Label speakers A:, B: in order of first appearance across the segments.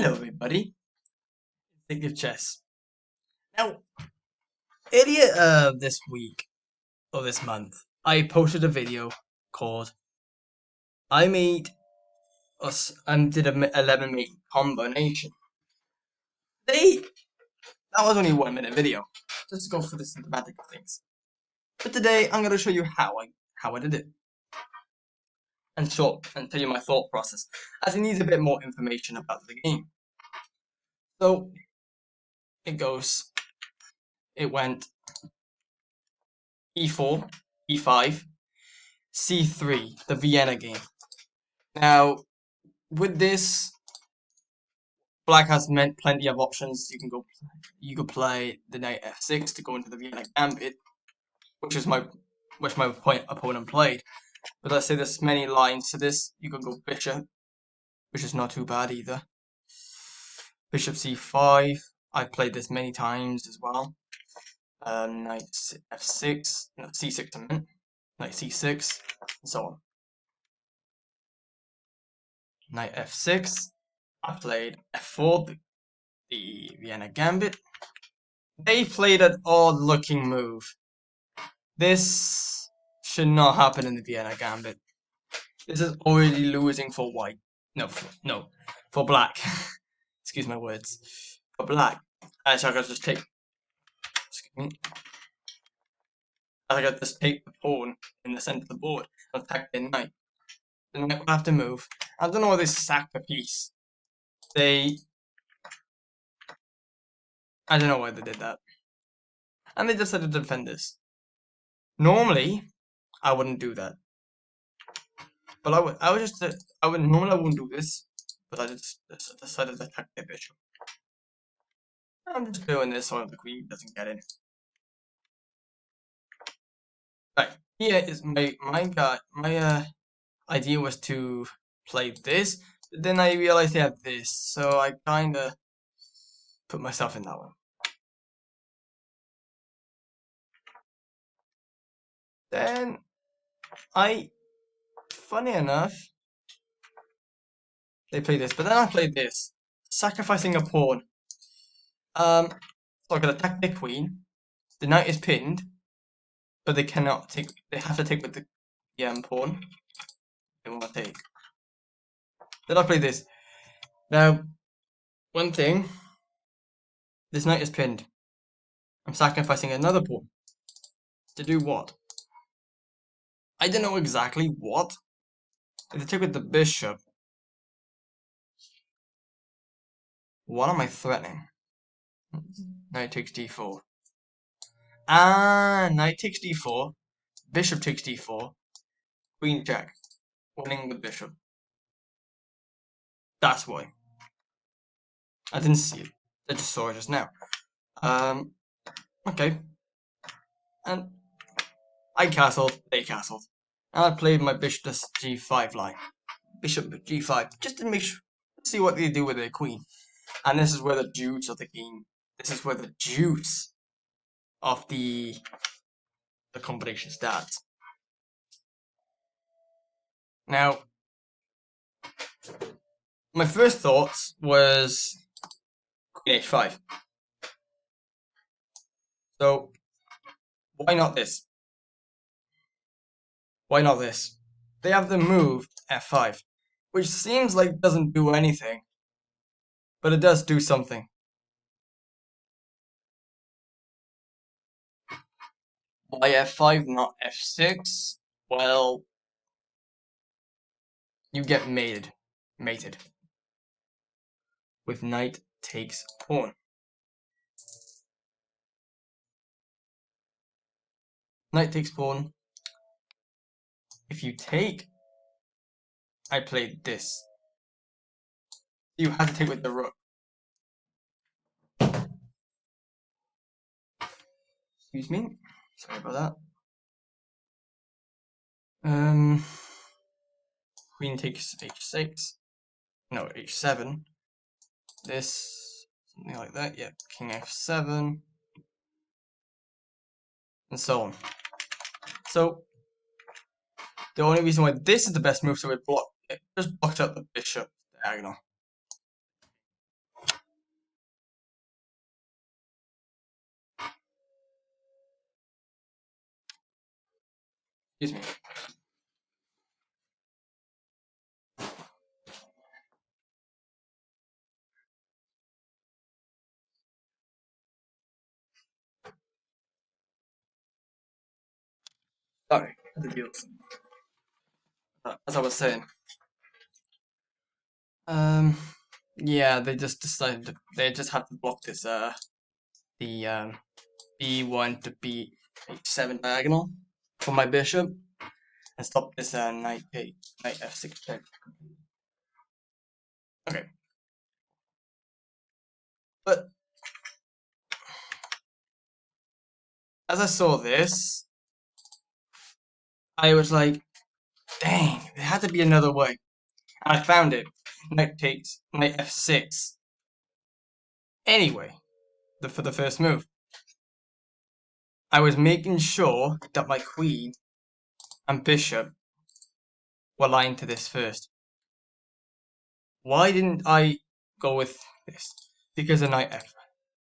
A: Hello everybody, Think of Chess. Now, earlier this week, or this month, I posted a video called I made us and did a 11 mate combination. That was only a 1 minute video, just to go through the systematic of things. But today I'm going to show you how I did it. And tell you my thought process, as it needs a bit more information about the game. So, it went e4, e5, c3, the Vienna game. Now, with this, black has plenty of options. You could play the knight f6 to go into the Vienna gambit, which my opponent played. But let's say there's many lines to this. You can go bishop, which is not too bad either. Bishop c5. I've played this many times as well. Knight f6, no, c6 I meant. Knight c6, and so on. Knight f6. I played f4, the Vienna gambit. They played an odd-looking move. This should not happen in the Vienna gambit. This is already losing for white. No, for black. Excuse my words. For black. Actually, I could just take. Excuse me. I could just take the pawn in the center of the board and attack their knight. The knight will have to move. I don't know why they sacked the piece. I don't know why they did that. And they decided to defend this. Normally, I wouldn't do that. But normally I wouldn't do this, but I just decided to attack the bishop. I'm just doing this so the queen doesn't get in. Right, here is my idea was to play this, but then I realized I had this, so I kinda put myself in that one. Then funny enough, they played this, but then I played this, sacrificing a pawn. So I could attack the queen. The knight is pinned, but they cannot take. They have to take with the pawn. They want to take. Then I play this. Now, one thing. This knight is pinned. I'm sacrificing another pawn. To do what? I don't know exactly what. If they take with the bishop, what am I threatening? Knight takes d4. Knight takes d4. Bishop takes d4. Queen check. Winning with bishop. That's why. I didn't see it. I just saw it just now. Okay. And I castled, they castled. And I played my bishop to g5 line. Bishop g5, just to make sure, see what they do with their queen. And this is where the juice of the game, this is where the juice of the combination starts. Now, my first thoughts was queen h5. So, why not this? Why not this? They have the move f5, which seems like doesn't do anything, but it does do something. Why f5, not f6? Well, you get mated. With knight takes pawn. Knight takes pawn. If you take, I played this. You have to take with the rook. Excuse me. Sorry about that. Queen takes h6. No, h7. This, something like that. Yeah, king f7. And so on. So, the only reason why this is the best move, so it just blocked out the bishop diagonal. Excuse me. Sorry, the deals. As I was saying, yeah, they just decided they just have to block this the b1 to b7 diagonal for my bishop and stop this knight f6 check. Okay, but as I saw this, I was like, dang, there had to be another way. And I found it. Knight takes knight f6. Anyway, for the first move, I was making sure that my queen and bishop were lying to this first. Why didn't I go with this? Because of knight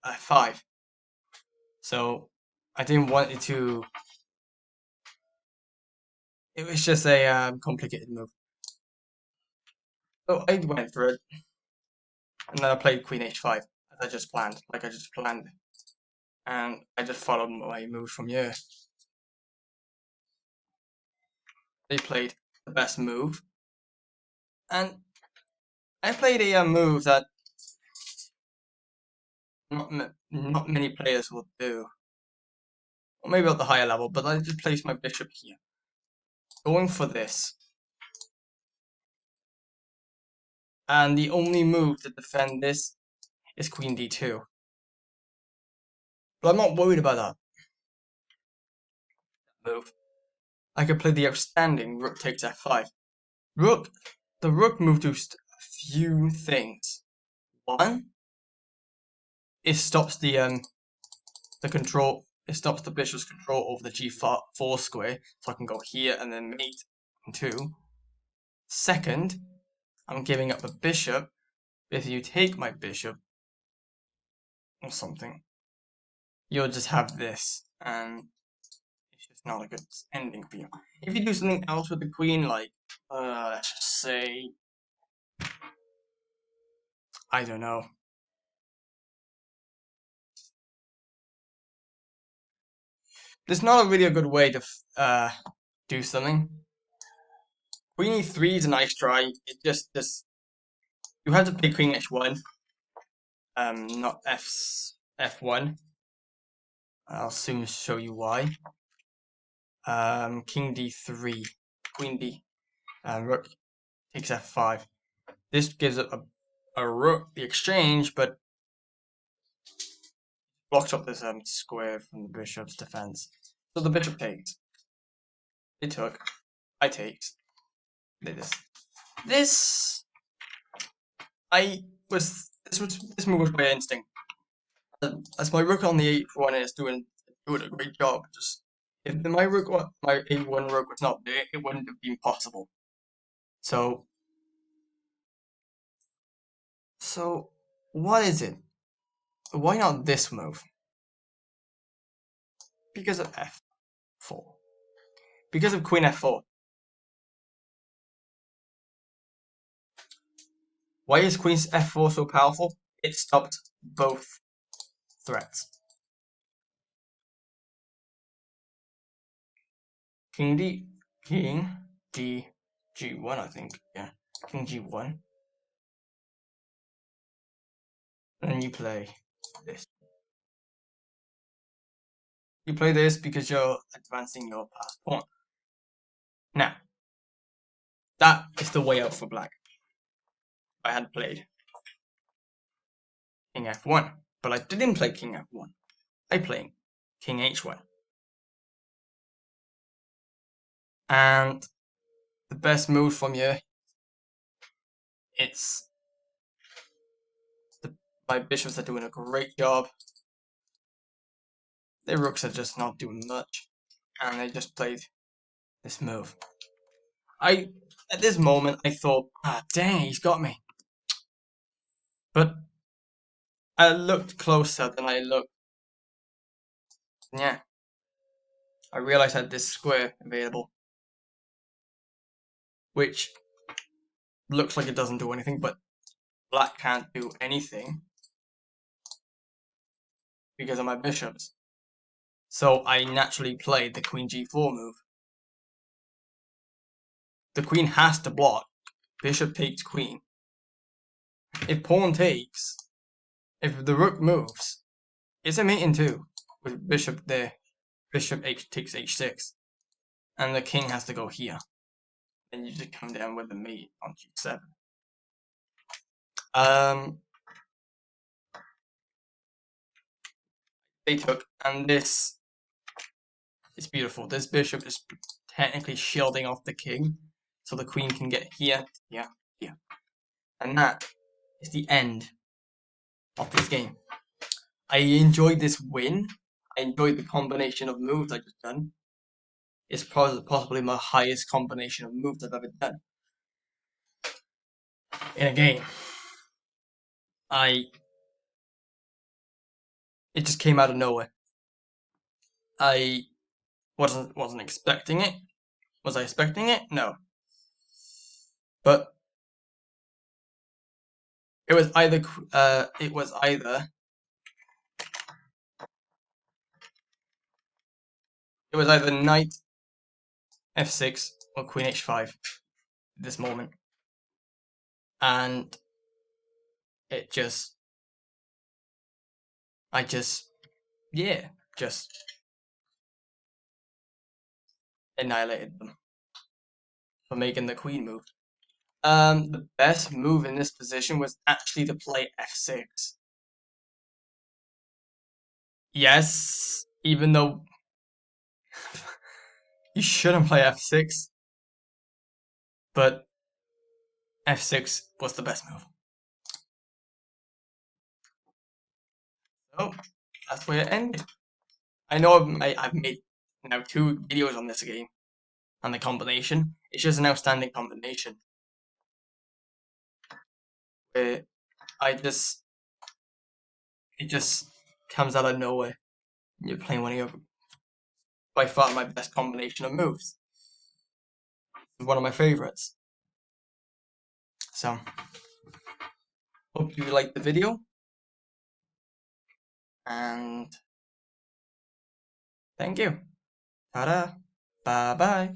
A: f5. So I didn't want it to. It was just a complicated move. So I went for it, and then I played queen h5 as I just planned, and I just followed my moves from here. They played the best move, and I played a move that not many players will do. Or maybe at the higher level, but I just placed my bishop here. Going for this. And the only move to defend this is queen d2. But I'm not worried about that move. I could play the outstanding rook takes f5. The rook move does a few things. One, it stops the control. It stops the bishop's control over the g4 square, so I can go here and then mate in 2. Second, I'm giving up a bishop. If you take my bishop or something, you'll just have this, and it's just not a good ending for you. If you do something else with the queen, like let's just say, I don't know. There's not really a good way to do something. Queen e3 is a nice try. It just you have to play queen h1, not f1. I'll soon show you why. King d3, queen d, rook takes f5. This gives it a rook, the exchange, but blocks up this square from the bishop's defense. So the bishop takes. It took. I takes. Did this. This move was by instinct. As my rook on the h1 is doing a great job. Just if my a1 rook was not there, it wouldn't have been possible. So what is it? Why not this move? Because of f4. Because of queen f4. Why is queen f4 so powerful? It stopped both threats. King d g1, I think. Yeah, king g1. And then you play this. You play this because you're advancing your passed pawn. Now, that is the way out for black. I had played king f1, but I didn't play king f1. I played king h1. And the best move from here, my bishops are doing a great job. Their rooks are just not doing much, and they just played this move. At this moment, I thought, dang, he's got me. But I looked closer than I looked. Yeah. I realized I had this square available. which looks like it doesn't do anything, but black can't do anything because of my bishops. So I naturally played the queen g4 move. The queen has to block. Bishop takes queen. If pawn takes, if the rook moves, it's a mate in two with bishop there. Bishop takes h6, and the king has to go here. Then you just come down with the mate on g7. They took, and this is beautiful. This bishop is technically shielding off the king, so the queen can get here, here, here. And that is the end of this game. I enjoyed this win. I enjoyed the combination of moves I just done. It's possibly my highest combination of moves I've ever done in a game. It just came out of nowhere. I wasn't expecting it. Was I expecting it? No. But it was either knight f6 or queen h5 at this moment, and I just annihilated them for making the queen move. The best move in this position was actually to play f6. Yes, even though you shouldn't play f6, but f6 was the best move. So that's where it ended. I know I've made now 2 videos on this game, on the combination. It's just an outstanding combination. It just comes out of nowhere. You're playing one of your, by far my best combination of moves. It's one of my favorites. So, hope you liked the video, and thank you. Ta-da. Bye-bye.